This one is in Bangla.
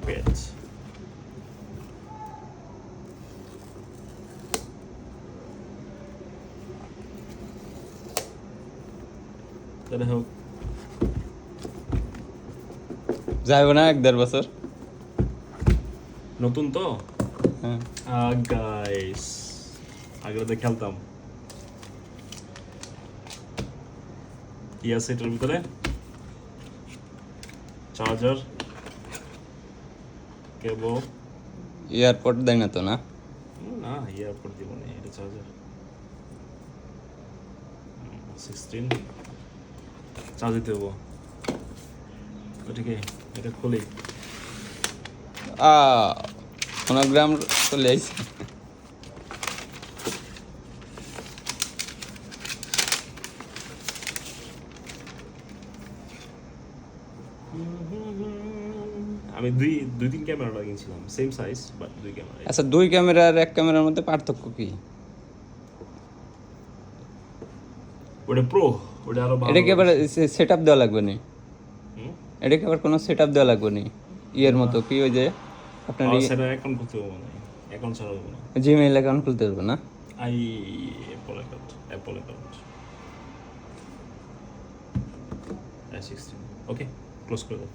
পেজ। তাহলে হোক যাইব না 1-1.5 বছর। নতুন তো হ্যাঁ গাইস, আগে তো খেলতাম। কি আছে এটার ভিতরে? চার্জার, কেবল, এয়ারপোর্ট দেয় না তো না? না ইয়ারপোর্ট দিব না, এটা চার্জার। 16 চার্জ দিতে হবো। ওটাকে এটা খুলি। ফোনোগ্রাম চলে আইছে। আমি দুই তিন ক্যামেরা লাগিয়েছিলাম, সেম সাইজ বাট দুই ক্যামেরা। আচ্ছা 2 ক্যামেরা আর 1 ক্যামেরার মধ্যে পার্থক্য কি? ওটা প্রো, ওটা আরো ভালো। এটা কি আবার সেটআপ দেওয়া লাগবে না? হুম? এটা কি আবার কোনো সেটআপ দেওয়া লাগবে না? ইয়ের মতো কি ওই যে আপনার সেটা অ্যাকাউন্ট করতে হবে না, অ্যাকাউন্ট ছাড়া হবে না। জিমেইল অ্যাকাউন্ট খুলতে পারবে না? Apple account i16। ওকে, ক্লোজ করে দাও।